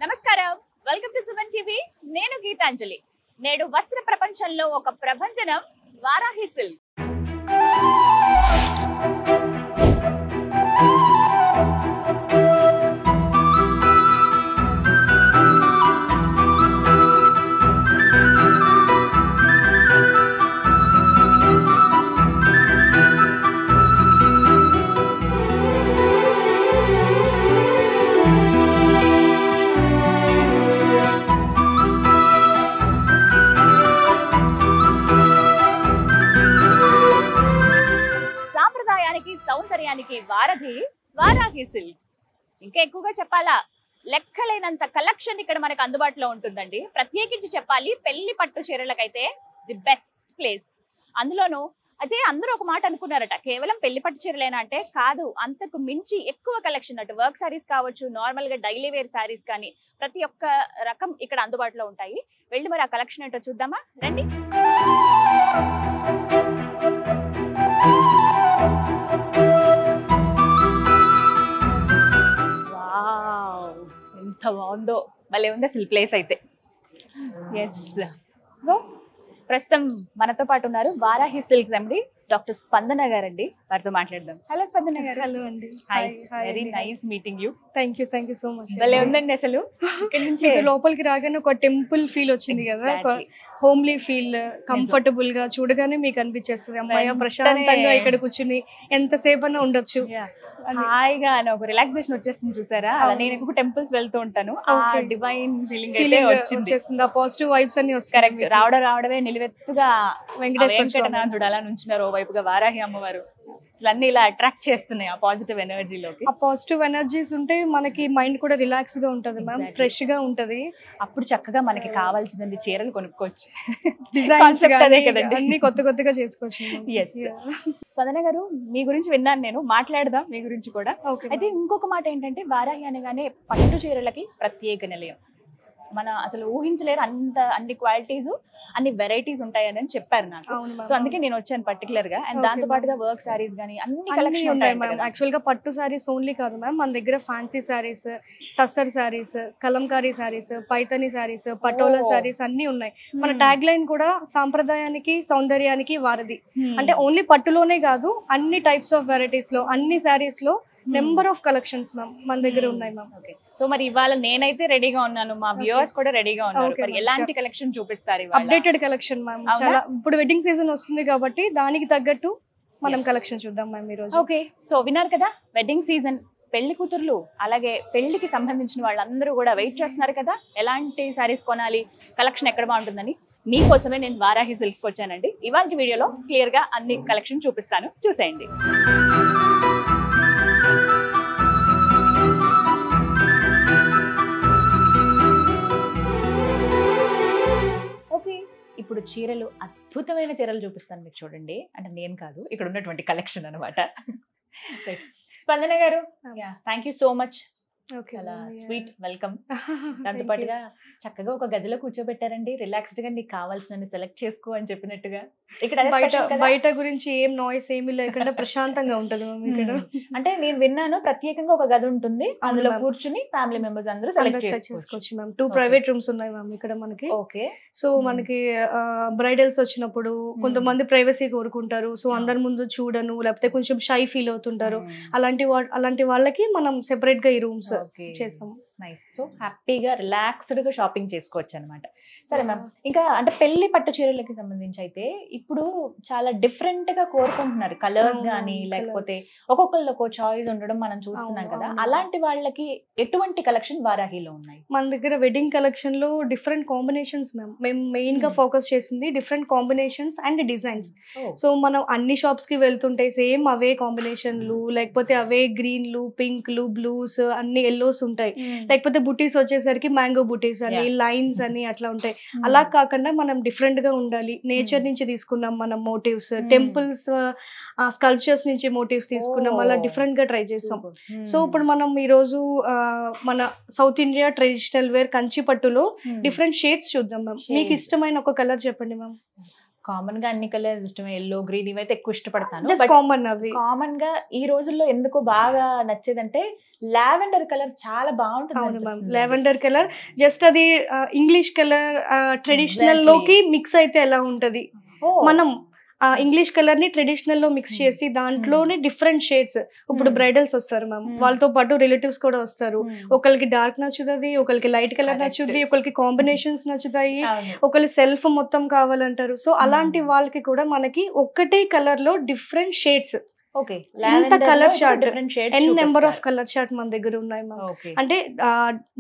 నమస్కారం, welcome to Suman TV. నేను గీతాంజలి. నేడు వస్త్ర ప్రపంచంలో ఒక ప్రభంజనం వారాహి సిల్క్. సౌందర్యానికి వారధి వారాహి సిల్క్స్. ఇంకా ఎక్కువగా చెప్పాలా, లెక్కలేనంత కలెక్షన్ ఇక్కడ మనకు అందుబాటులో ఉంటుందండి. ప్రత్యేకించి చెప్పాలి, పెళ్లి పట్టు చీరలకైతే ది బెస్ట్ ప్లేస్. అందులోనూ అయితే అందరూ ఒక మాట అనుకున్నారట, కేవలం పెళ్లి పట్టు చీరలేనా అంటే కాదు, అంతకు మించి ఎక్కువ కలెక్షన్ అటు వర్క్ శారీస్ కావచ్చు, నార్మల్ గా డైలీ వేర్ శారీస్ కానీ ప్రతి ఒక్క రకం ఇక్కడ అందుబాటులో ఉంటాయి. వెళ్ళి మరి ఆ కలెక్షన్ ఏంటో చూద్దామా, రండి. ఎంత బాగుందో, భలే ఉంది అసలు ప్లేస్ అయితే. ఎస్, ప్రస్తుతం మనతో పాటు ఉన్నారు వారాహి సిల్క్స్ ఎండి డాక్టర్ స్పందన గారండి. వారితో మాట్లాడదాం. హలో స్పందన గారు. హలో అండి. Very nice meeting you. Thank you so much. భలే ఉందండి అసలు. ఇక్కడ నుంచి లోపలికి రాగానే ఒక టెంపుల్ ఫీల్ వచ్చింది కదా, ఒక హోమ్లీ ఫీల్, కంఫర్టబుల్ గా చూడగానే మీకు అనిపించేస్తుంది అమ్మాయి ప్రశాంతంగా ఇక్కడ కూర్చుని ఎంతసేపు అన్నా ఉండొచ్చు, హాయిగా ఒక రిలాక్సేషన్ వచ్చేస్తుంది. చూసారా, నేను ఎక్కువ టెంపుల్స్ వెళ్తూ ఉంటాను, డివైన్ ఫీలింగ్ వచ్చేస్తుంది, ఆ పాజిటివ్ వైబ్స్ అన్ని వస్తాయి. కరెక్ట్, రావడమే నిలువెత్తుగా వెంకటేశ్వర అలా నుంచున్నారు, ఓవైపుగా వారాహి అమ్మవారు. అసలు అన్ని ఇలా అట్రాక్ట్ చేస్తున్నాయి ఆ పాజిటివ్ ఎనర్జీలోకి. ఆ పాజిటివ్ ఎనర్జీస్ ఉంటే మనకి మైండ్ కూడా రిలాక్స్ గా ఉంటది మ్యామ్, ఫ్రెష్ గా ఉంటది. అప్పుడు చక్కగా మనకి కావాల్సింది చీరలు కొనుక్కోవచ్చు, అన్ని కొత్తగా చేసుకోవచ్చు. ఎస్, స్పందన గారు మీ గురించి విన్నాను నేను, మాట్లాడదాం మీ గురించి కూడా. అయితే ఇంకొక మాట ఏంటంటే, వారాహి అనగానే పట్టు చీరలకి ప్రత్యేక నిలయం. మన అసలు ఊహించలేరు అన్ని క్వాలిటీస్, అన్ని వెరైటీస్ ఉంటాయని చెప్పారు నాకు. సో అందుకే నేను వచ్చాను పర్టికులర్ గా. అండ్ దాంతో పాటుగా వర్క్ సారీస్ గానీ అన్ని కలెక్షన్ ఉంటాయి మ్యామ్. యాక్చువల్ గా పట్టు సారీస్ ఓన్లీ కాదు మ్యామ్, మన దగ్గర ఫ్యాన్సీ సారీస్, టస్సర్ సారీస్, కలంకారీ సారీస్, పైతని సారీస్, పటోలా సారీస్ అన్ని ఉన్నాయి. మన ట్యాగ్ లైన్ కూడా సాంప్రదాయానికి సౌందర్యానికి వారధి. అంటే ఓన్లీ పట్టులోనే కాదు, అన్ని టైప్స్ ఆఫ్ వెరైటీస్ లో, అన్ని సారీస్ లో నెంబర్ ఆఫ్ కలెక్షన్స్ మ్యామ్ మన దగ్గర ఉన్నాయి మ్యామ్. ఓకే, సో మరి ఇవాళ నేనైతే రెడీగా ఉన్నాను, మా వ్యూవర్స్ కూడా రెడీగా ఉన్నారు. మరి ఎలాంటి కలెక్షన్ చూపిస్తారు? Updated collection ma'am. చాలా ఇప్పుడు వెడ్డింగ్ సీజన్ వస్తుంది కాబట్టి దానికి తగ్గట్టు మనం కలెక్షన్ చూద్దాం మ్యామ్ ఈ రోజు. ఓకే, సో విన్నారు కదా, వెడ్డింగ్ సీజన్, పెళ్లి కూతుర్లు అలాగే పెళ్లికి సంబంధించిన వాళ్ళందరూ కూడా వెయిట్ చేస్తున్నారు కదా, ఎలాంటి సారీస్ కొనాలి, కలెక్షన్ ఎక్కడ బాగుంటుందని. మీకోసమే నేను వారాహి సిల్క్స్కి వచ్చానండి. ఇవాళ వీడియోలో క్లియర్ గా అన్ని కలెక్షన్ చూపిస్తాను, చూసేయండి. ఇప్పుడు చీరలు, అద్భుతమైన చీరలు చూపిస్తాను మీకు, చూడండి. అంటే నేను కాదు, ఇక్కడ ఉన్నటువంటి కలెక్షన్ అనమాట. స్పందన గారు, థ్యాంక్ యూ సో మచ్, చాలా స్వీట్ వెల్కమ్. దాంతో పాటుగా చక్కగా ఒక గదిలో కూర్చోబెట్టారండి, రిలాక్స్డ్ గా నీకు కావాల్సిన సెలెక్ట్ చేసుకో అని చెప్పినట్టుగా. ఇక్కడ బయట గురించి ఏం నాయిస్ ఏమి లేకుండా ప్రశాంతంగా ఉంటది ఇక్కడ. అంటే నేను విన్నాను, ప్రత్యేకంగా ఒక గది ఉంటుంది, అందులో కూర్చుని ఫ్యామిలీ మెంబర్స్ అందరూ సెలెక్ట్ చేసుకోవచ్చు మ్యామ్. 2 ప్రైవేట్ రూమ్స్ ఉన్నాయి మ్యామ్ ఇక్కడ మనకి. ఓకే, సో మనకి బ్రైడల్స్ వచ్చినప్పుడు కొంతమంది ప్రైవసీ కోరుకుంటారు, సో అందరి ముందు చూడను, లేకపోతే కొంచెం షై ఫీల్ అవుతుంటారు, అలాంటి వాళ్ళకి మనం సెపరేట్ గా ఈ రూమ్స్ చేసాము. నైస్, సో హ్యాపీగా రిలాక్స్డ్ గా షాపింగ్ చేసుకోవచ్చు అనమాట. సరే మ్యామ్, ఇంకా అంటే పెళ్లి పట్టు చీరలకి సంబంధించి అయితే ఇప్పుడు చాలా డిఫరెంట్ గా కోరుకుంటున్నారు, కలర్స్ గానీ లేకపోతే ఒక్కొక్కళ్ళు ఒక్కో చాయిస్ ఉండడం మనం చూస్తున్నాం కదా. అలాంటి వాళ్ళకి ఎటువంటి కలెక్షన్ వారాహిలో ఉన్నాయి? మన దగ్గర వెడ్డింగ్ కలెక్షన్ లో డిఫరెంట్ కాంబినేషన్స్ మ్యామ్. మేము మెయిన్ గా ఫోకస్ చేసింది different combinations and designs. So మనం అన్ని షాప్స్ కి వెళ్తుంటే సేమ్ అవే కాంబినేషన్లు, లేకపోతే అవే గ్రీన్లు, పింక్లు, బ్లూస్, అన్ని ఎల్లోస్ ఉంటాయి. లేకపోతే బుటీస్ వచ్చేసరికి మ్యాంగో బుటీస్ అని, లైన్స్ అని అట్లా ఉంటాయి. అలా కాకుండా మనం డిఫరెంట్ గా ఉండాలి. నేచర్ నుంచి తీసుకున్నాం మనం మోటివ్స్, టెంపుల్స్ స్కల్ప్చర్స్ నుంచి మోటివ్స్ తీసుకున్నాం, అలా డిఫరెంట్ గా ట్రై చేసాం. సో ఇప్పుడు మనం ఈ రోజు మన south India traditional wear Kanchi పట్టులో డిఫరెంట్ షేడ్స్ చూద్దాం మ్యామ్. మీకు ఇష్టమైన ఒక కలర్ చెప్పండి మ్యామ్. కామన్ గా అన్ని కలర్స్ ఇష్టమే, ఎల్లో గ్రీన్ ఇవైతే ఎక్కువ ఇష్టపడతాను. జస్ట్ కామన్ అవి. కామన్ గా ఈ రోజుల్లో ఎందుకో బాగా నచ్చేదంటే లావెండర్ కలర్ చాలా బాగుంటుంది. అవును మ్యామ్, లావెండర్ కలర్ జస్ట్ అది ఇంగ్లీష్ కలర్ ట్రెడిషనల్ లోకి మిక్స్ అయితే ఎలా ఉంటది, మనం ఇంగ్లీష్ కలర్ ని ట్రెడిషనల్ లో మిక్స్ చేసి దాంట్లోనే డిఫరెంట్ షేడ్స్. ఇప్పుడు బ్రైడల్స్ వస్తారు మ్యామ్, వాళ్ళతో పాటు రిలేటివ్స్ కూడా వస్తారు. ఒకరికి డార్క్ నచ్చుతుంది, ఒకరికి లైట్ కలర్ నచ్చుద్ది, ఒకరికి కాంబినేషన్స్ నచ్చుతాయి, ఒకరి సెల్ఫ్ మొత్తం కావాలంటారు. సో అలాంటి వాళ్ళకి కూడా మనకి ఒక్కటే కలర్ లో డిఫరెంట్ షేడ్స్, ఎంత colour short, N number of colour short మన దగ్గర ఉన్నాయి మ్యామ్. అంటే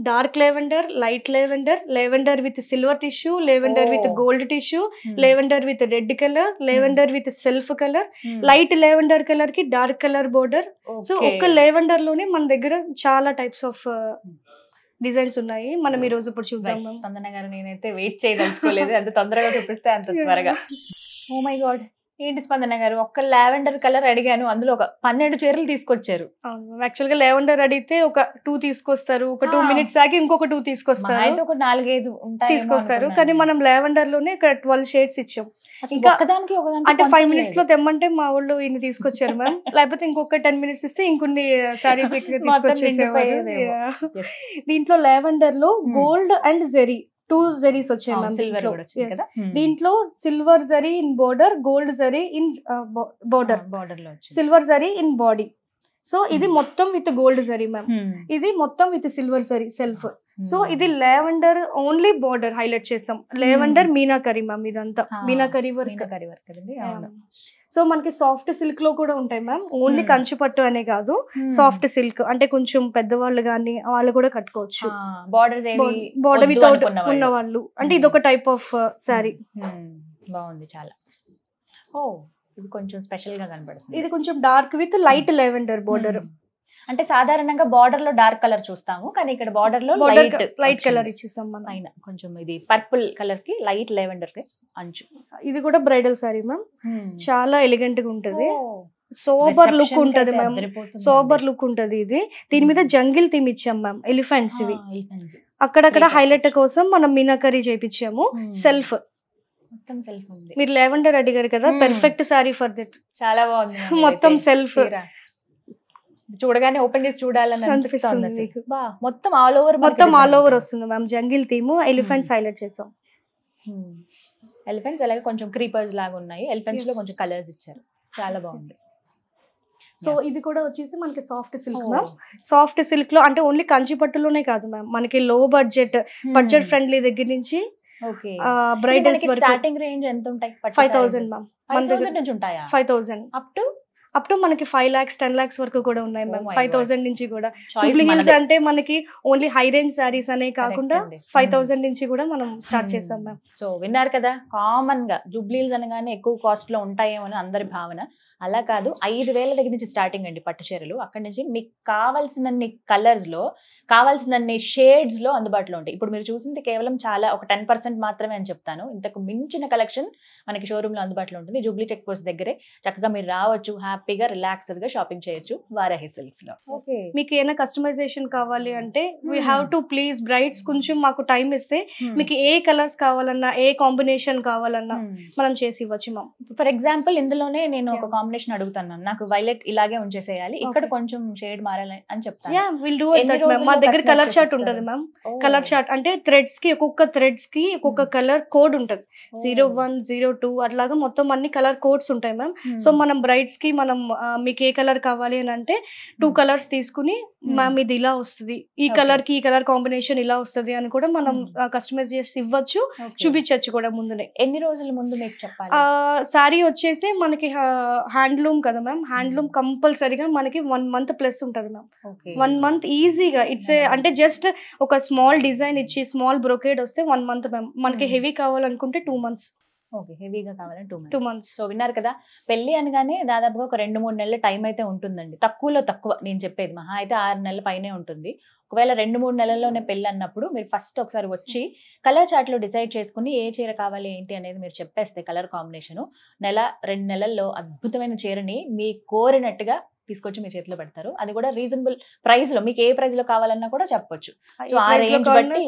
dark lavender, light lavender, lavender with silver tissue, lavender with gold tissue, lavender with red colour, lavender with self colour, light lavender colour కి dark colour border. So ఒక్క lavender లోనే మన దగ్గర చాలా టైప్స్ ఆఫ్ డిజైన్స్ ఉన్నాయి. మనం ఈ రోజు ఇప్పుడు చూద్దాం. స్పందన గారు, నేనైతే వెయిట్ చేయదలుచుకోలేదు, అంత తొందరగా చూపిస్తే అంత త్వరగా. ఓ మై గాడ్, ఏంటి స్పందన గారు, ఒక్క లావెండర్ కలర్ అడిగాను, అందులో ఒక 12 చీరలు తీసుకొచ్చారు. యాక్చువల్ గా లావెండర్ అడిగితే ఒక 2 తీసుకొస్తారు, ఒక 2 minutes ఆగి ఇంకొక 2 తీసుకొస్తారు, అయితే ఒక 4-5 తీసుకొస్తారు. కానీ మనం లావెండర్ లోనే ఇక్కడ 12 షేడ్స్ ఇచ్చాం. ఇంకా ఒకదానికి అంటే 5 minutes లో తెమ్మంటే మా వాళ్ళు ఇన్ని తీసుకొచ్చారు మ్యామ్. లేకపోతే ఇంకొక 10 minutes ఇస్తే ఇంకొన్ని సారీస్ తీసుకొచ్చేసేవారు. దీంట్లో లావెండర్ లో గోల్డ్ అండ్ జెరీ 2 జరీస్ వచ్చాయి మ్యామ్. దీంట్లో silver zari in border, gold zari in border, silver zari in body. So ఇది మొత్తం విత్ గోల్డ్ జరీ మ్యామ్, ఇది మొత్తం with silver zari self. So ఇది లావెండర్ ఓన్లీ బోర్డర్ హైలైట్ చేసాం. లావెండర్ మీనాకరీ మ్యామ్, ఇదంతా మీనాకరీ వర్క్. సో మనకి సాఫ్ట్ సిల్క్ లో కూడా ఉంటాయి మ్యామ్, ఓన్లీ కంచి పట్టు అనే కాదు, సాఫ్ట్ సిల్క్ అంటే కొంచెం పెద్దవాళ్ళు గానీ వాళ్ళు కూడా కట్టుకోవచ్చు. బోర్డర్ వితౌట్ ఉన్న వాళ్ళు అంటే ఇదొక టైప్ ఆఫ్ సారీ. బాగుంది చాలా. ఓ ఇది కొంచెం స్పెషల్ గా కనబడుతుంది. ఇది కొంచెం dark with light lavender border. అంటే సాధారణంగా బార్డర్ లో డార్క్ కలర్ చూస్తాము, కానీ ఇక్కడ బార్డర్ లో లైట్ కలర్ ఇచ్చేసాం మనం. పైన కొంచెం ఇది పర్పుల్ కలర్ కి లైట్ లావెండర్ కి అంచు. ఇది కూడా బ్రైడల్ సారీ మ్యామ్, చాలా ఎలిగెంట్ గా ఉంటది, సోబర్ లుక్ ఉంటది మ్యామ్, సోబర్ లుక్ ఉంటది. ఇది దీని మీద జంగిల్ థీమ్ ఇచ్చాం మ్యామ్, ఎలిఫెంట్స్ ఇవి అక్కడక్కడ హైలైట్ కోసం మనం మీనాకరీ చేపించాము. సెల్ఫ్ మొత్తం సెల్ఫ్ ఉంది. మీరు లావెండర్ అడిగారు కదా, పెర్ఫెక్ట్ సారీ ఫర్ దట్. చాలా బాగుంది, మొత్తం సెల్ఫ్, చూడగానే ఓపెన్ చేసి చూడాలని అనిపిస్తుంది. మొత్తం ఆల్ ఓవర్ వస్తుంది ma'am, jungle theme, elephants highlight చేసాం. ఎలిఫెంట్స్ అలాగే కొంచెం క్రీపర్స్ లాగా ఉన్నాయి, ఎలిఫెంట్స్ లో కొంచెం కలర్స్ ఇచ్చారు, చాలా బాగుంది. సో ఇది కూడా వచ్చేసి మనకి soft silk ma'am. Soft silk లో అంటే ఓన్లీ కంచి పట్టులోనే కాదు మ్యామ్, మనకి లో బడ్జెట్ ఫ్రెండ్లీ దగ్గర నుంచి బ్రైడల్స్ స్టార్టింగ్ రేంజ్ ఎంత ఉంటాయి? 5,000 మ్యామ్. 5,000 నుంచి ఉంటాయా? 5,000 అప్ టు మనకి 5 lakhs 10 lakhs వరకు కూడా ఉన్నాయి మ్యామ్. 5,000 నుంచి కూడా. జూబ్లీ హిల్స్ అంటే మనకి ఓన్లీ హై రేంజ్ సారీస్ అనే కాకుండా 5,000 నుంచి కూడా మనం స్టార్ట్ చేసాం మ్యామ్. సో విన్నారు కదా, కామన్ గా జూబ్లీ హిల్స్ అనగానే ఎక్కువ కాస్ట్ లో ఉంటాయేమో అని అందరి భావన. అలా కాదు, 5,000 దగ్గర నుంచి స్టార్టింగ్ అండి పట్టు చీరలు. అక్కడి నుంచి మీకు కావాల్సినన్ని కలర్స్ లో, కావాల్సినన్ని షేడ్స్ లో అందుబాటులో ఉంటాయి. ఇప్పుడు మీరు చూసింది కేవలం చాలా ఒక 10% మాత్రమే అని చెప్తాను. ఇంతకు మించిన కలెక్షన్ మనకి షోరూమ్ లో అందుబాటులో ఉంటుంది. జూబ్లీ చెక్ పోస్ట్ దగ్గరే చక్కగా మీరు రావచ్చు, హ్యాపీగా రిలాక్స్డ్ గా షాపింగ్ చేయొచ్చు వారాహి సిల్క్స్ లో. మీకు ఏమైనా కస్టమైజేషన్ కావాలి అంటే we have to please brides కొంచెం మాకు టైం ఇస్తే మీకు ఏ కలర్స్ కావాలన్నా, ఏ కాంబినేషన్ కావాలన్నా మనం చేసి ఇవ్వచ్చు మ్యామ్. ఫర్ ఎగ్జాంపుల్ ఇందులోనే నేను ఒక కాంబినేషన్ అడుగుతాను, నాకు వైలెట్ ఇలాగే ఉంచేసేయాలి, ఇక్కడ కొంచెం షేడ్ మారాలి అని చెప్తాను. మా దగ్గర కలర్ చార్ట్ ఉంటది మ్యామ్. కలర్ చార్ట్ అంటే థ్రెడ్స్ కి ఒక్కొక్క థ్రెడ్స్ కి ఒక్కొక్క కలర్ కోడ్ ఉంటది. 01, 02 అట్లాగా మొత్తం అన్ని కలర్ కోడ్స్ ఉంటాయి మ్యామ్. సో మనం బ్రైడ్స్ కి మనం మీకు ఏ కలర్ కావాలి అని అంటే 2 కలర్స్ తీసుకుని మ్యామ్ ఇది ఇలా వస్తుంది, ఈ కలర్ కి ఈ కలర్ కాంబినేషన్ ఇలా వస్తుంది అని కూడా మనం కస్టమైజ్ చేసి ఇవ్వచ్చు, చూపించచ్చు కూడా ముందునే. ఎన్ని రోజుల ముందు మీకు చెప్పాలి? సారీ వచ్చేసి మనకి హ్యాండ్లూమ్ కదా మ్యామ్, హ్యాండ్లూమ్ కంపల్సరీగా మనకి 1 month ప్లస్ ఉంటది మ్యామ్. 1 month ఈజీగా. ఇట్స్ అంటే జస్ట్ ఒక స్మాల్ డిజైన్ ఇచ్చి స్మాల్ బ్రోకేడ్ వస్తే 1 month మ్యామ్. మనకి హెవీ కావాలనుకుంటే 2 months. ఓకే, హెవీగా కావాలని 2 months. సో విన్నారు కదా, పెళ్లి అనగానే దాదాపుగా ఒక 2-3 నెలల టైం అయితే ఉంటుందండి. తక్కువలో తక్కువ నేను చెప్పేది, మహా అయితే 6 నెలల పైనే ఉంటుంది. ఒకవేళ 2-3 నెలల్లోనే పెళ్ళి అన్నప్పుడు మీరు ఫస్ట్ ఒకసారి వచ్చి కలర్ చార్ట్లో డిసైడ్ చేసుకుని ఏ చీర కావాలి ఏంటి అనేది మీరు చెప్పేస్తే కలర్ కాంబినేషను 1-2 నెలల్లో అద్భుతమైన చీరని మీ కోరినట్టుగా తీసుకొచ్చి మీ చేతిలో పెడతారు. అది కూడా రీజనబుల్ ప్రైస్ లో, మీకు ఏ ప్రైస్ లో కావాలన్నా కూడా చెప్పొచ్చు. సో ఆ రేంజ్ బట్టి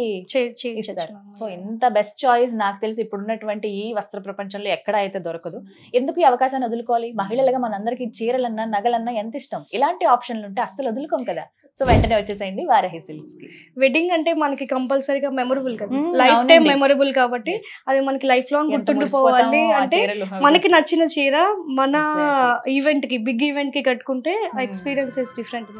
ఇస్తారు. సో ఎంత బెస్ట్ చాయిస్ నాకు తెలిసి ఇప్పుడున్నటువంటి ఈ వస్త్ర ప్రపంచంలో ఎక్కడ అయితే దొరకదు. ఎందుకు ఈ అవకాశాన్ని వదులుకోవాలి? మహిళలుగా మనందరికీ చీరలన్నా నగలన్నా ఎంత ఇష్టం. ఇలాంటి ఆప్షన్లు ఉంటే అస్సలు వదులుకోం కదా. సో వెంటనే వచ్చేసేయండి వారాహి సిల్క్స్ కి. వెడ్డింగ్ అంటే మనకి కంపల్సరీగా మెమరబుల్ కదా, లైఫ్ టైం మెమరబుల్ కాబట్టి అది మనకి లైఫ్ లాంగ్ గుర్తుండిపోవాలి. అంటే మనకి నచ్చిన చీర మన ఈవెంట్ కి, బిగ్ ఈవెంట్ కి కట్టుకుంటే ఎక్స్పీరియన్స్ ఇస్ డిఫరెంట్.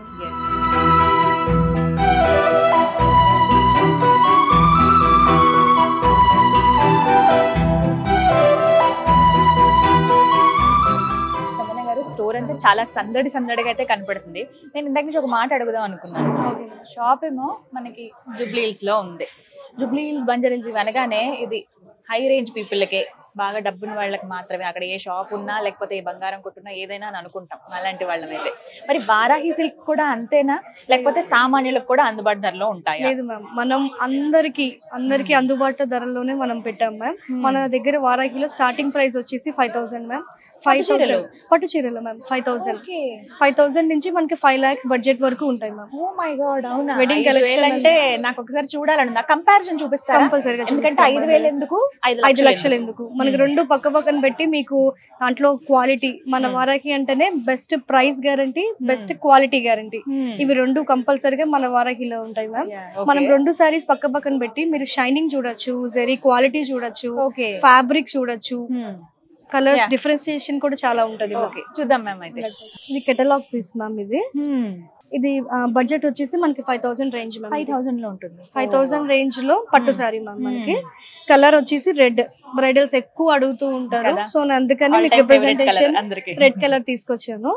స్టోర్ అంటే చాలా సందడిగా అయితే కనపడుతుంది. నేను ఇందాక నుంచి ఒక మాట అడుగుదాం అనుకున్నాను. షాప్ ఏమో మనకి జూబ్లీ హిల్స్ లో ఉంది. జూబ్లీ హిల్స్, బంజారా హిల్స్ అనగానే ఇది హై రేంజ్ పీపుల్కే, బాగా డబ్బున్న వాళ్ళకి మాత్రమే అక్కడ ఏ షాప్ ఉన్నా లేకపోతే ఏ బంగారం కొట్టున్నా ఏదైనా అని అనుకుంటాం అలాంటి వాళ్ళమైతే. మరి వారాహి సిల్క్స్ కూడా అంతేనా, లేకపోతే సామాన్యులకు కూడా అందుబాటు ధరలో ఉంటాయి? లేదు మ్యామ్, మనం అందరికి అందుబాటు ధరలోనే మనం పెట్టాం మ్యామ్. మన దగ్గర వారాహిలో స్టార్టింగ్ ప్రైస్ వచ్చేసి 5,000 మ్యామ్. 5,000 పట్టు చీరలు మ్యామ్. 5,000 నుంచి మనకి 5 lakhs బడ్జెట్ వరకు ఉంటాయి మ్యామ్. ఓ మై గాడ్, అవునా? వెడ్డింగ్ కలెక్షన్ అంటే నాకు ఒకసారి చూడాలని, నాకు కంపారిజన్ చూపిస్తారా? కంపల్సరీగా. ఎందుకంటే 5,000 ఎందుకు, 5 లక్షలు ఎందుకు? మనకి రెండు పక్క పక్కన పెట్టి మీకు దాంట్లో క్వాలిటీ, మన వారాహి అంటేనే best price guarantee, best quality guarantee, ఇవి రెండు కంపల్సరీగా మన వారాహిలో ఉంటాయి మ్యామ్. మనం రెండు సారీస్ పక్క పక్కన పెట్టి మీరు షైనింగ్ చూడొచ్చు, జరీ క్వాలిటీ చూడొచ్చు, ఫ్యాబ్రిక్ చూడొచ్చు, కలర్స్ డిఫరెన్షియేషన్ కూడా చాలా ఉంటది. చూద్దాం మ్యామ్. అయితే ఇది కెటలాగ్ పీస్ మ్యామ్. ఇది బడ్జెట్ వచ్చేసి మనకి 5,000 రేంజ్ మ్యామ్. 5,000 లో ఉంటుంది. 5,000 రేంజ్ లో పట్టు సారీ మ్యామ్. మనకి కలర్ వచ్చేసి రెడ్, బ్రైడల్స్ ఎక్కువ అడుగుతూ ఉంటారు. సో అందుకని మీకు రిప్రజెంటేషన్ రెడ్ కలర్ తీసుకొచ్చాను.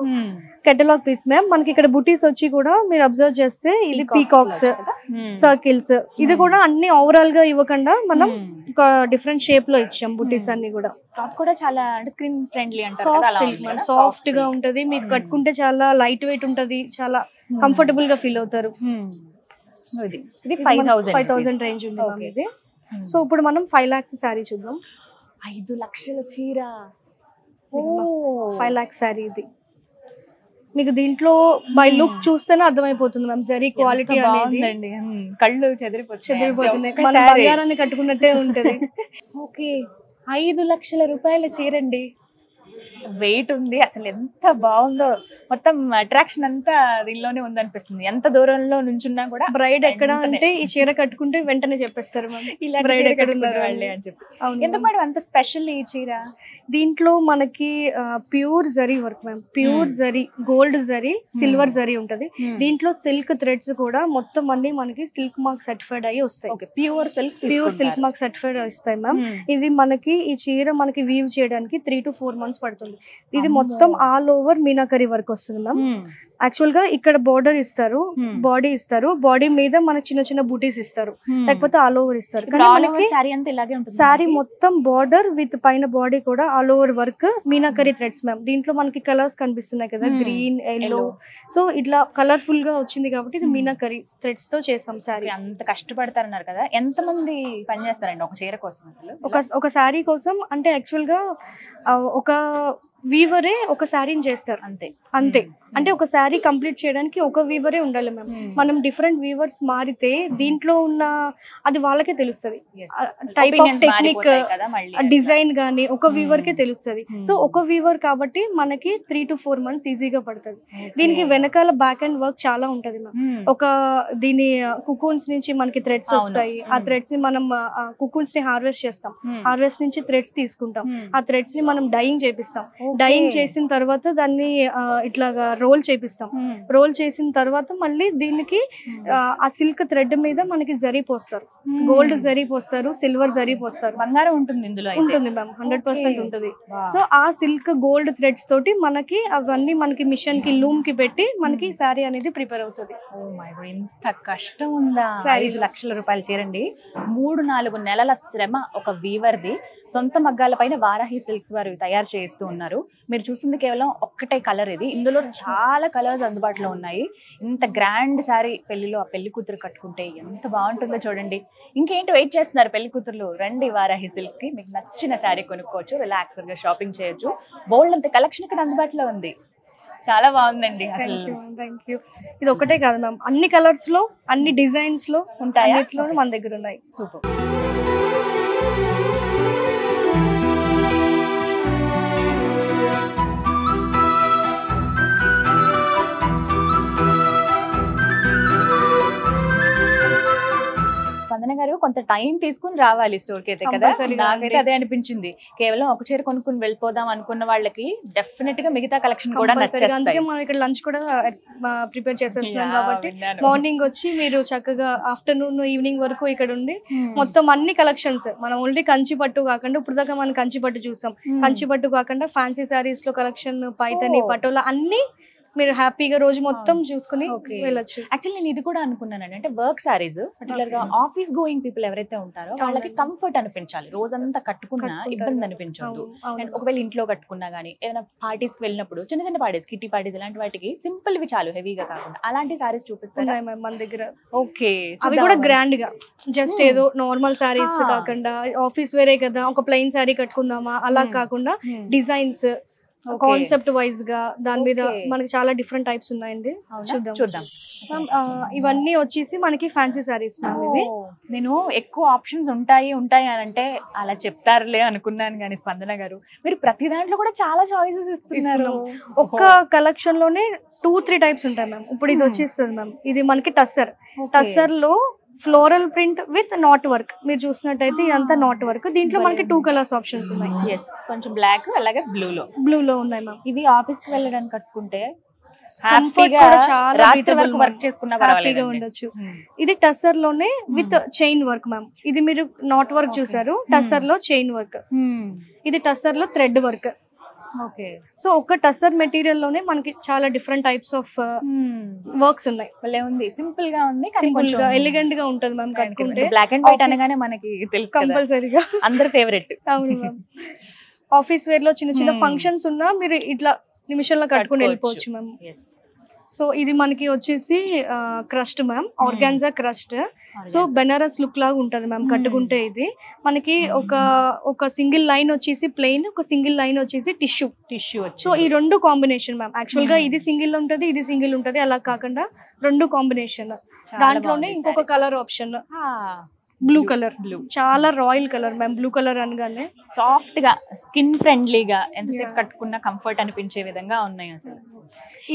Catalogue piece ma'am. మనకి ఇక్కడ బుటీస్ వచ్చి కూడా మీరు అబ్జర్వ్ చేస్తే ఇది పీకాక్స్, సర్కిల్స్, ఇది కూడా అన్ని ఓవరాల్ గా ఇవ్వకుండా మనం ఒక డిఫరెంట్ షేప్ లో ఇచ్చాం బుటీస్ అన్ని కూడా. క్లాత్ కూడా చాలా అంటే స్క్రీన్ ఫ్రెండ్లీ అంటారు సాఫ్ట్ సిల్క్ మ్యామ్, సాఫ్ట్ గా ఉంటది. మీకు కట్టుకుంటే చాలా లైట్ వెయిట్ ఉంటది, చాలా కంఫర్టబుల్ గా ఫీల్ అవుతారు. ఇది 5,000 రేంజ్ ఉంది మ్యామ్ ఇది. సో ఇప్పుడు మనం 5 lakhs శారీ చూద్దాం. 5 లక్షల చీర, 5 lakhs శారీ ఇది. మీకు దీంట్లో బై లుక్ చూస్తేనే అర్థమైపోతుంది మ్యామ్ జరీ క్వాలిటీ అనేది. కళ్ళు చెదిరిపోతున్నాయి, మన బంగారాన్ని కట్టుకున్నట్టే ఉంటది. ఓకే, 5 లక్షల రూపాయల చీరండి. వెయిట్ ఉంది, అసలు ఎంత బాగుందో. మొత్తం అట్రాక్షన్ అంతా దీనిలోనే ఉందనిపిస్తుంది. ఎంత దూరంలో నుంచున్నా కూడా బ్రైడ్ ఎక్కడ అంటే ఈ చీర కట్టుకుంటే వెంటనే చెప్పేస్తారు ఇలా బ్రైడ్ ఎక్కడ ఉన్నారు వాళ్ళే అని చెప్పి. ఎందుకు మేడం అంత స్పెషల్ ఈ చీర? దీంట్లో మనకి pure zari work ma'am. Pure zari, gold zari, silver zari ఉంటది. దీంట్లో సిల్క్ థ్రెడ్స్ కూడా మొత్తం అన్ని మనకి సిల్క్ మార్క్ సర్టిఫైడ్ అయ్యి వస్తాయి. ప్యూర్ సిల్క్ మార్క్ సర్టిఫైడ్ వస్తాయి మ్యామ్. ఇది మనకి ఈ చీర మనకి వీవ్ చేయడానికి 3 to 4 months పడుతుంది. ఇది మొత్తం ఆల్ ఓవర్ మీనాకరీ వర్క్ వస్తుంది మ్యామ్. యాక్చువల్ గా ఇక్కడ బోర్డర్ ఇస్తారు, బాడీ ఇస్తారు, బాడీ మీద మనకి చిన్న చిన్న బూటీస్ ఇస్తారు, లేకపోతే ఆల్ ఓవర్ ఇస్తారు. కానీ మనకి శారీ మొత్తం బోర్డర్ విత్ పైన బాడీ కూడా all over work meenakari threads ma'am. దీంట్లో మనకి కలర్స్ కనిపిస్తున్నాయి కదా, గ్రీన్, ఎల్లో. సో ఇట్లా కలర్ఫుల్ గా వచ్చింది కాబట్టి ఇది మీనాకరీ థ్రెడ్స్ తో చేసాం శారీ. అంత కష్టపడతారన్నారు కదా, ఎంత మంది పనిచేస్తారండి ఒక చీర కోసం? అసలు ఒక శారీ కోసం అంటే యాక్చువల్ గా ఒక వీవరే ఒక శారీని చేస్తారు అంతే. అంటే ఒక శారీ కంప్లీట్ చేయడానికి ఒక వీవరే ఉండాలి మ్యామ్. మనం డిఫరెంట్ వీవర్స్ మారితే దీంట్లో ఉన్న అది వాళ్ళకే తెలుస్తుంది. టైప్ ఆఫ్ టెక్నిక్, డిజైన్ గానీ ఒక వీవర్ కే తెలుస్తుంది. సో ఒక వీవర్ కాబట్టి మనకి 3 to 4 months ఈజీగా పడుతుంది. దీనికి వెనకాల బ్యాక్ అండ్ వర్క్ చాలా ఉంటది మ్యామ్. ఒక దీని కుకూన్స్ నుంచి మనకి థ్రెడ్స్ వస్తాయి. ఆ థ్రెడ్స్ ని మనం కుకూన్స్ ని హార్వెస్ట్ చేస్తాం. హార్వెస్ట్ నుంచి థ్రెడ్స్ తీసుకుంటాం. ఆ థ్రెడ్స్ ని మనం డైయింగ్ చేపిస్తాం. డైయింగ్ చేసిన తర్వాత దాన్ని ఇట్లాగా రోల్ చేపిస్తాం. రోల్ చేసిన తర్వాత మళ్ళీ దీనికి ఆ సిల్క్ థ్రెడ్ మీద మనకి జరీ పోస్తారు, గోల్డ్ జరీ పోస్తారు, సిల్వర్ జరీ పోస్తారు. బంగారం ఉంటుంది ఇందులో? ఉంటుంది మ్యామ్, 100% ఉంటుంది. సో ఆ సిల్క్ గోల్డ్ థ్రెడ్స్ తోటి మనకి అవన్నీ మనకి మిషన్ కి లూమ్ కి పెట్టి మనకి శారీ అనేది ప్రిపేర్ అవుతుంది. ఇంత కష్టం ఉందా? 5 లక్షల రూపాయలు చీరండి. 3-4 నెలల శ్రమ ఒక వీవర్ది. సొంత మగ్గాల పైన వారాహి సిల్క్స్ వారు తయారు చేస్తూ ఉన్నారు. మీరు చూస్తుంది కేవలం ఒక్కటే కలర్ ఇది. ఇందులో చాలా కలర్స్ అందుబాటులో ఉన్నాయి. ఇంత గ్రాండ్ శారీ పెళ్లిలో ఆ పెళ్లి కూతురు కట్టుకుంటే ఎంత బాగుంటుందో చూడండి. ఇంకేంటి వెయిట్ చేస్తున్నారు పెళ్లి కూతుర్లు? రండి వారాహి సిల్క్స్ కి, మీకు నచ్చిన శారీ కొనుక్కోవచ్చు, రిలాక్స్గా షాపింగ్ చేయొచ్చు. బోల్డ్ అంత కలెక్షన్ ఇక్కడ అందుబాటులో ఉంది. చాలా బాగుందండి అసలు. Thank you. ఇది ఒకటే కాదు మ్యామ్, అన్ని కలర్స్ లో అన్ని డిజైన్స్ లో ఉంటాయా? అన్నిట్లో మన దగ్గర ఉన్నాయి. సూపర్. స్పందన గారు కొంత టైం తీసుకుని రావాలి స్టోర్ కి అయితే కదా, నాకైతే అదే అనిపించింది. కేవలం ఒక చీర కొనుక్కుని వెళ్ళిపోదాం అనుకున్న వాళ్ళకి డెఫినెట్ గా మిగతా కలెక్షన్ కూడా నచ్చేస్తాయి. మనం ఇక్కడ లంచ్ కూడా ప్రిపేర్ చేసేస్తున్నాం కాబట్టి మార్నింగ్ వచ్చి మీరు చక్కగా ఆఫ్టర్నూన్ ఈవినింగ్ వరకు ఇక్కడ ఉండి మొత్తం అన్ని కలెక్షన్స్, మనం ఓన్లీ కంచి పట్టు కాకుండా ఇప్పుడు దాకా మనం కంచి పట్టు చూసాం, కంచి పట్టు కాకుండా ఫ్యాన్సీ సారీస్ లో కలెక్షన్, పైతని, పటోలా అన్ని మీరు హ్యాపీగా రోజు మొత్తం చూసుకుని వెళ్ళొచ్చు. యాక్చువల్లీ నేను ఇది కూడా అనుకున్నానండి, అంటే వర్క్ సారీస్ పర్టికులర్ గా ఆఫీస్ గోయింగ్ పీపుల్ ఎవరైతే ఉంటారో వాళ్ళకి కంఫర్ట్ అనిపించాలి, రోజంతా కట్టుకున్నా ఇబ్బంది అనిపించదు. అండ్ ఒకవేళ ఇంట్లో కట్టుకున్నా గానీ ఏదైనా పార్టీస్ కి వెళ్ళినప్పుడు, చిన్న చిన్న పార్టీస్, కిట్టి పార్టీస్ ఇలాంటి వాటికి సింపుల్ వి చాలు, హెవీగా కాకుండా అలాంటి సారీస్ చూపిస్తారా మన దగ్గర? ఓకే, అవి కూడా గ్రాండ్ గా, జస్ట్ ఏదో నార్మల్ సారీస్ కాకుండా ఆఫీస్ వేరే కదా ఒక ప్లెయిన్ సారీ కట్టుకుందామా అలా కాకుండా డిజైన్స్ కాన్సెప్ట్ వైజ్ గా దాని మీద మనకి చాలా డిఫరెంట్ టైప్స్ ఉన్నాయండి. చూద్దాం. ఇవన్నీ వచ్చేసి మనకి ఫ్యాన్సీ సారీస్ మ్యామ్. ఇవి నేను ఎక్కువ ఆప్షన్స్ ఉంటాయి అని అంటే అలా చెప్తారులే అనుకున్నాను, కానీ స్పందన గారు మీరు ప్రతి దాంట్లో కూడా చాలా చాయిసెస్ ఇస్తున్నారు. ఒక్క కలెక్షన్ లోనే 2-3 టైప్స్ ఉంటాయి మ్యామ్. ఇప్పుడు ఇది వచ్చేస్తుంది మ్యామ్, ఇది మనకి టస్సర్. టస్సర్ లో floral print with not work, మీరు చూసినట్టయితే ఇదంతా నాట్ వర్క్. దీంట్లో మనకి 2 కలర్స్ ఆప్షన్స్ ఉన్నాయి. కొంచెం బ్లాక్ అలాగే బ్లూ లో ఉన్నాయి మ్యామ్. ఇవి ఆఫీస్ కి వెళ్ళడానికి కట్టుకుంటే వర్క్ చేసుకున్నా ఉండొచ్చు. ఇది టస్సర్ లోనే విత్ చైన్ వర్క్ మ్యామ్. ఇది మీరు నాట్ వర్క్ చూసారు, టస్సర్ లో చైన్ వర్క్. ఇది టస్సర్ లో థ్రెడ్ వర్క్. ఓకే, సో ఒక టస్సర్ మెటీరియల్ లోనే మనకి చాలా డిఫరెంట్ టైప్స్ ఆఫ్ వర్క్స్ ఉన్నాయి. భలే ఉంది, సింపుల్ గా ఉంది, సింపుల్ గా ఎలిగెంట్ గా ఉంటది మ్యామ్. కట్టుకుంటే బ్లాక్ అండ్ వైట్ అనగానే మనకి తెలుసు కంపల్సరీగా అందరి ఫేవరెట్. అవును మ్యామ్. ఆఫీస్ వేర్ లో చిన్న చిన్న ఫంక్షన్స్ ఉన్నా మీరు ఇట్లా నిమిషంలో కట్టుకుని వెళ్ళిపోవచ్చు మ్యామ్. సో ఇది మనకి వచ్చేసి crust ma'am, organza crust. So Benaras look లాగా ఉంటది మ్యామ్ కట్టుకుంటే. ఇది మనకి ఒక సింగిల్ లైన్ వచ్చేసి ప్లెయిన్, ఒక సింగిల్ లైన్ వచ్చేసి టిష్యూ. సో ఈ 2 కాంబినేషన్ మ్యామ్. యాక్చువల్ గా ఇది సింగిల్ ఉంటది, ఇది సింగిల్ ఉంటది, అలా కాకుండా 2 కాంబినేషన్. దాంట్లోనే ఇంకొక కలర్ ఆప్షన్ బ్లూ కలర్, చాలా royal colour ma'am. Blue colour అనగానే సాఫ్ట్ గా, స్కిన్ ఫ్రెండ్లీగా, ఎంతసేపు కట్టుకున్న కంఫర్ట్ అనిపించే విధంగా ఉన్నాయి అసలు.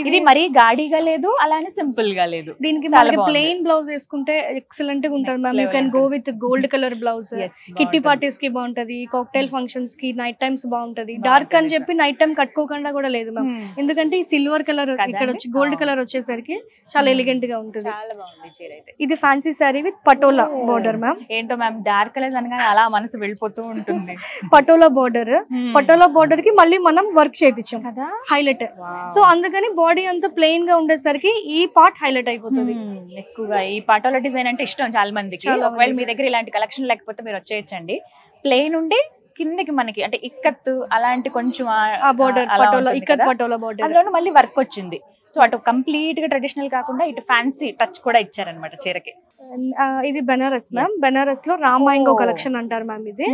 ఇది మరీ గాడిగా లేదు, అలానే సింపుల్ గా లేదు. దీనికి మనకి ప్లెయిన్ బ్లౌజ్ వేసుకుంటే ఎక్సలెంట్ గా ఉంటుంది ma'am. You can go with gold colour blouse. Kitty parties కి బాగుంటది, కాక్టైల్ ఫంక్షన్స్ కి, నైట్ టైమ్స్ బాగుంటది. డార్క్ అని చెప్పి నైట్ టైం కట్టుకోకుండా కూడా లేదు మ్యామ్, ఎందుకంటే ఈ సిల్వర్ కలర్ ఇక్కడ వచ్చి గోల్డ్ కలర్ వచ్చేసరికి చాలా ఎలిగెంట్ గా ఉంటుంది. చాలా బాగుంది చీర అయితే. ఇది fancy sorry with patola border ma'am. ఏంటో మ్యామ్, డార్క్ కలర్స్ అనగానే అలా మనసు వెళ్ళిపోతూ ఉంటుంది. పటోలా బోర్డర్, పటోలా బోర్డర్ కి మళ్ళీ మనం వర్క్ చేయించాం కదా, హైలైట్. సో అందుకని బాడీ అంతా ప్లెయిన్ గా ఉండేసరికి ఈ పార్ట్ హైలైట్ అయిపోతుంది. ఎక్కువగా ఈ పటోలా డిజైన్ అంటే ఇష్టం చాలా మందికి. ఒకవేళ మీ దగ్గర ఇలాంటి కలెక్షన్ లేకపోతే మీరు వచ్చేయచ్చండి. ప్లెయిన్ ఉండి కిందకి మనకి అంటే ఇక్కత్తు అలాంటి కొంచెం బోర్డర్, పటోలా ఇక్కత్ పటోలా బోర్డర్, అందులో మళ్ళీ వర్క్ వచ్చింది. సో అటు కంప్లీట్ గా ట్రెడిషనల్ కాకుండా ఇటు ఫ్యాన్సీ టచ్ కూడా ఇచ్చారనమాట చీరకి. ఇది బెనారస్ మ్యామ్. బెనారస్ లో రామాయంగో కలెక్షన్ అంటారు మ్యామ్. ఇది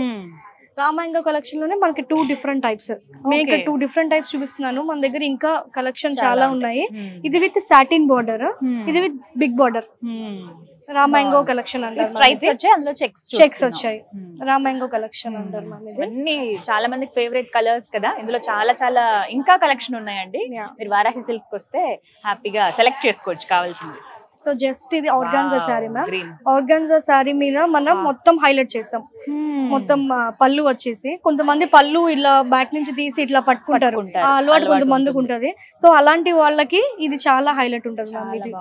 రామాయంగో కలెక్షన్ లోనే మనకి 2 డిఫరెంట్ టైప్స్. మీకు 2 డిఫరెంట్ టైప్స్ చూపిస్తున్నాను, మన దగ్గర ఇంకా కలెక్షన్ చాలా ఉన్నాయి. ఇది విత్ సాటిన్ బోర్డర్, ఇది విత్ బిగ్ బోర్డర్. రామాయంగో కలెక్షన్ అంటారు. స్ట్రైప్స్ వచ్చాయి, అందులో చెక్స్ వచ్చాయి. రామాయంగో కలెక్షన్ అంటారు మ్యామ్. ఇవన్నీ చాలా మందికి ఫేవరెట్ కలర్స్ కదా. ఇందులో చాలా చాలా ఇంకా కలెక్షన్ ఉన్నాయండి. మీరు వారాహి సిల్క్స్ కి వస్తే హ్యాపీగా సెలెక్ట్ చేసుకోవచ్చు కావాల్సింది. సో జస్ట్ ఇది organza sorry ma'am. Organza sorry మీద మనం మొత్తం హైలైట్ చేసాం. మొత్తం పళ్ళు వచ్చేసి, కొంతమంది పళ్ళు ఇలా బ్యాక్ నుంచి తీసి ఇట్లా పట్టుకుంటారు, అలవాటు కొంతమందికి ఉంటది. సో అలాంటి వాళ్ళకి ఇది చాలా హైలైట్ ఉంటుంది మ్యామ్. ఇది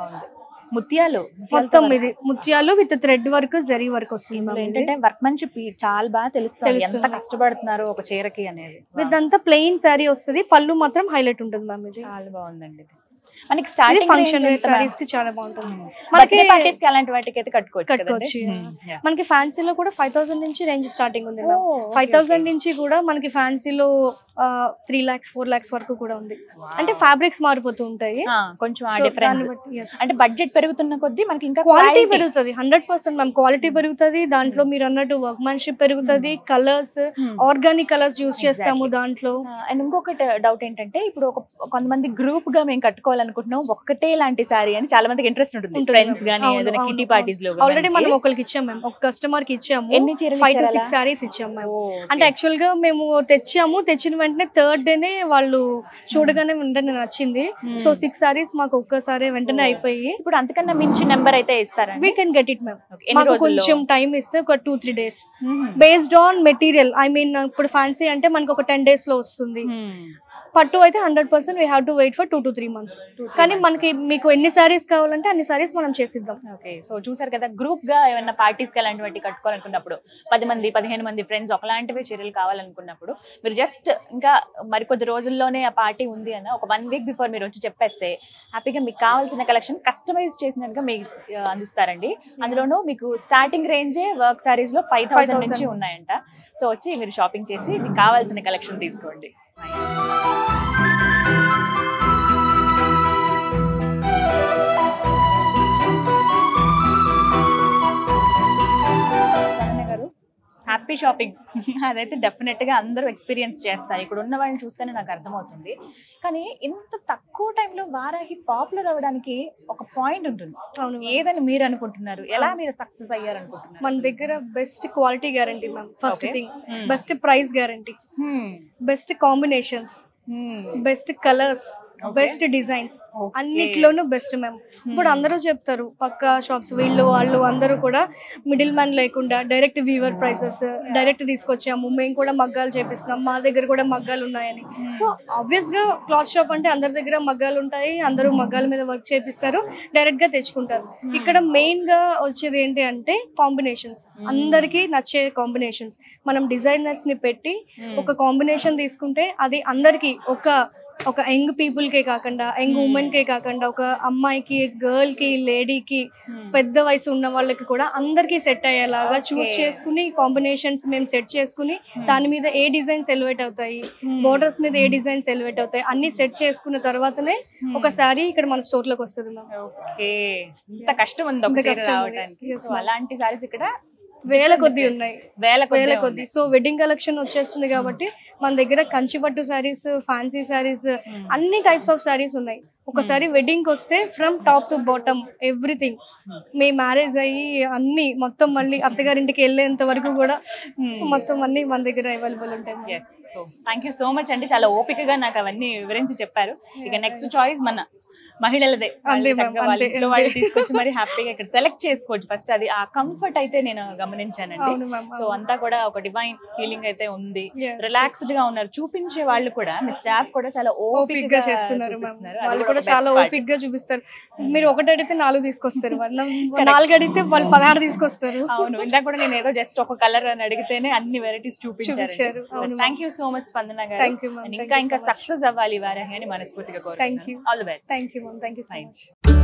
ముత్యాలు మొత్తం, ఇది ముత్యాలు with thread work, zari work వస్తుంది. ఏంటంటే వర్క్ మంచి చాలా బాగా తెలుస్తుంది ఎంత కష్టపడుతున్నారు ఒక చీరకి అనేది. ఇదంతా ప్లెయిన్ సారీ వస్తుంది, పళ్ళు మాత్రం హైలైట్ ఉంటుంది మ్యామ్. ఇది చాలా బాగుందండి. మనకి స్టార్టింగ్ ఫంక్షన్ వేర్ సారీస్ కి చాలా బాగుంటుంది. మనకి పార్టీస్ కి అలాంటి వాటికి అయితే కట్టుకోవచ్చు. మనకి ఫ్యాన్సీలో కూడా 5000 నుంచి రేంజ్ స్టార్టింగ్ ఉంది. 5000 నుంచి కూడా మనకి ఫ్యాన్సీలో 3 lakhs 4 lakhs వరకు కూడా ఉంది. అంటే ఫ్యాబ్రిక్స్ మారిపోతూ ఉంటాయి కొంచెం ఆ డిఫరెన్స్. అంటే బడ్జెట్ పెరుగుతున్న కొద్దీ మనకి ఇంకా క్వాలిటీ పెరుగుతుంది. 100% మ్యామ్ క్వాలిటీ పెరుగుతుంది. దాంట్లో మీరు అన్నట్టు వర్క్మెన్షిప్ పెరుగుతుంది. కలర్స్ ఆర్గానిక్ కలర్స్ యూస్ చేస్తాము దాంట్లో. అండ్ ఇంకొకటి డౌట్ ఏంటంటే ఇప్పుడు కొంతమంది గ్రూప్ గా మేము కట్టుకోవాలనుకుంటున్నాం ఒకటే లాంటి సారీ అని చాలా మందికి ఇంట్రెస్ట్ ఉంటుంది. ఫ్రెండ్స్ గానీ ఏదైనా కిటీ పార్టీస్ లో ఆల్రెడీ మనం ఒకరికి ఇచ్చాం మ్యామ్, ఒక కస్టమర్ కి ఇచ్చాము. ఎన్ని చీరలు 5 to 6 సారీస్ ఇచ్చాము మ్యామ్. అంటే యాక్చువల్ గా మేము తెచ్చిన వెంటనే థర్డ్ డేనే వాళ్ళు చూడగానే వెంటనే నచ్చింది. సో 6 సారీస్ మాకు ఒక్కసారి వెంటనే అయిపోయి. ఇప్పుడు అంతకన్నా మించి నెంబర్ అయితే ఇస్తారా? We can get it ma'am. మాకు కొంచెం టైం ఇస్తే ఒక 2-3 days based on material. I mean ఇప్పుడు ఫ్యాన్సీ అంటే మనకు ఒక 10 days లో వస్తుంది. పట్టు అయితే 100% we have to wait for 2 to 3 months. కానీ మనకి మీకు ఎన్ని సారీస్ కావాలంటే అన్ని సారీస్ మనం చేసిద్దాం. ఓకే, సో చూసారు కదా, గ్రూప్ గా ఏమైనా పార్టీస్ కి అలాంటి వాటి కట్టుకోవాలనుకున్నప్పుడు 10 మంది 15 మంది ఫ్రెండ్స్ ఒకలాంటివి చీరలు కావాలనుకున్నప్పుడు మీరు జస్ట్ ఇంకా మరికొద్ది రోజుల్లోనే ఆ పార్టీ ఉంది అని ఒక 1 week బిఫోర్ మీరు వచ్చి చెప్పేస్తే హ్యాపీగా మీకు కావాల్సిన కలెక్షన్ కస్టమైజ్ చేసినట్టుగా మీకు అందిస్తారండి. అందులోనూ మీకు స్టార్టింగ్ రేంజే వర్క్ సారీస్ లో 5000 నుంచి ఉన్నాయంట. సో వచ్చి మీరు షాపింగ్ చేసి మీకు కావాల్సిన కలెక్షన్ తీసుకోండి. హ్యాపీ షాపింగ్ అదైతే డెఫినెట్ గా అందరూ ఎక్స్పీరియన్స్ చేస్తారు. ఇక్కడ ఉన్న వాళ్ళని చూస్తేనే నాకు అర్థమవుతుంది. కానీ ఇంత తక్కువ టైంలో వారాహి పాపులర్ అవ్వడానికి ఒక పాయింట్ ఉంటుంది. ఏదని మీరు అనుకుంటున్నారు? ఎలా మీరు సక్సెస్ అయ్యారు అనుకుంటున్నారు? మన దగ్గర best quality guarantee ma'am. First thing best price guarantee, best combinations, best colours, best designs, అన్నిట్లోనూ బెస్ట్ మ్యామ్. ఇప్పుడు అందరూ చెప్తారు పక్క షాప్స్ వీళ్ళు వాళ్ళు అందరూ కూడా మిడిల్ మ్యాన్ లేకుండా డైరెక్ట్ వీవర్ ప్రైసెస్ డైరెక్ట్ తీసుకొచ్చాము, మేము కూడా మగ్గాలు చేపిస్తున్నాం, మా దగ్గర కూడా మగ్గాలు ఉన్నాయని. సో ఆబ్వియస్ గా క్లాత్ షాప్ అంటే అందరి దగ్గర మగ్గాలు ఉంటాయి, అందరూ మగ్గాల మీద వర్క్ చేపిస్తారు, డైరెక్ట్ గా తెచ్చుకుంటారు. ఇక్కడ మెయిన్ గా వచ్చేది ఏంటి అంటే కాంబినేషన్స్, అందరికీ నచ్చే కాంబినేషన్స్. మనం డిజైనర్స్ ని పెట్టి ఒక కాంబినేషన్ తీసుకుంటే అది అందరికి ఒక యంగ్ పీపుల్ కే కాకుండా, యంగ్ ఉమెన్ కే కాకుండా, ఒక అమ్మాయికి, గర్ల్ కి, లేడీకి, పెద్ద వయసు ఉన్న వాళ్ళకి కూడా అందరికి సెట్ అయ్యేలాగా చూస్ చేసుకుని కాంబినేషన్స్ మేము సెట్ చేసుకుని దాని మీద ఏ డిజైన్స్ ఎలివేట్ అవుతాయి, బోర్డర్స్ మీద ఏ డిజైన్స్ ఎలివేట్ అవుతాయి అన్ని సెట్ చేసుకున్న తర్వాతనే ఒక సారీ ఇక్కడ మన స్టోర్ లోకి వస్తుంది. ఇంత కష్టం ఉంది అలాంటి సారీస్ ఇక్కడ వేల కొద్ది ఉన్నాయి, వేల కొద్ది. సో వెడ్డింగ్ కలెక్షన్ వచ్చేస్తుంది కాబట్టి మన దగ్గర కంచి పట్టు సారీస్, ఫ్యాన్సీ సారీస్, అన్ని టైప్స్ ఆఫ్ సారీస్ ఉన్నాయి. ఒకసారి వెడ్డింగ్ కి వస్తే from top to bottom everything, me marriage అయ్యి అన్ని మొత్తం మళ్ళీ అత్తగారింటికి వెళ్ళేంత వరకు కూడా మొత్తం అన్ని మన దగ్గర అవైలబుల్ ఉంటాయి. So thank you so much అండి, చాలా ఓపికగా నాకు అవన్నీ వివరించి చెప్పారు. ఇక నెక్స్ట్ చాయిస్ మన మహిళలదే, వాళ్ళు తీసుకొచ్చి మరి హ్యాపీగా ఇక్కడ సెలెక్ట్ చేసుకోవచ్చు. ఫస్ట్ అది ఆ కంఫర్ట్ అయితే నేను గమనించానండి. సో అంతా కూడా ఒక డివైన్ ఫీలింగ్ అయితే ఉంది, రిలాక్స్డ్ గా ఉన్నారు. చూపించే వాళ్ళు కూడా మీ స్టాఫ్ కూడా చాలా ఓపిక్ గా చేస్తున్నారు, వాళ్ళు కూడా చాలా ఓపిక్ గా చూపిస్తారు. మీరు ఒకటి అడిగితే 4 తీసుకొస్తారు, 4 అడిగితే వాళ్ళు 16 తీసుకొస్తారు. అవును, ఇందాక కూడా నేను ఏదో జస్ట్ ఒక కలర్ అని అడిగితేనే అన్ని వెరైటీస్ చూపించారు. థ్యాంక్ యూ సో మచ్ స్పందన గారు, ఇంకా సక్సెస్ అవ్వాలి వారాహి అని మనస్ఫూర్తిగా కోరుకుంటున్నాను. All the best. Thank you so much.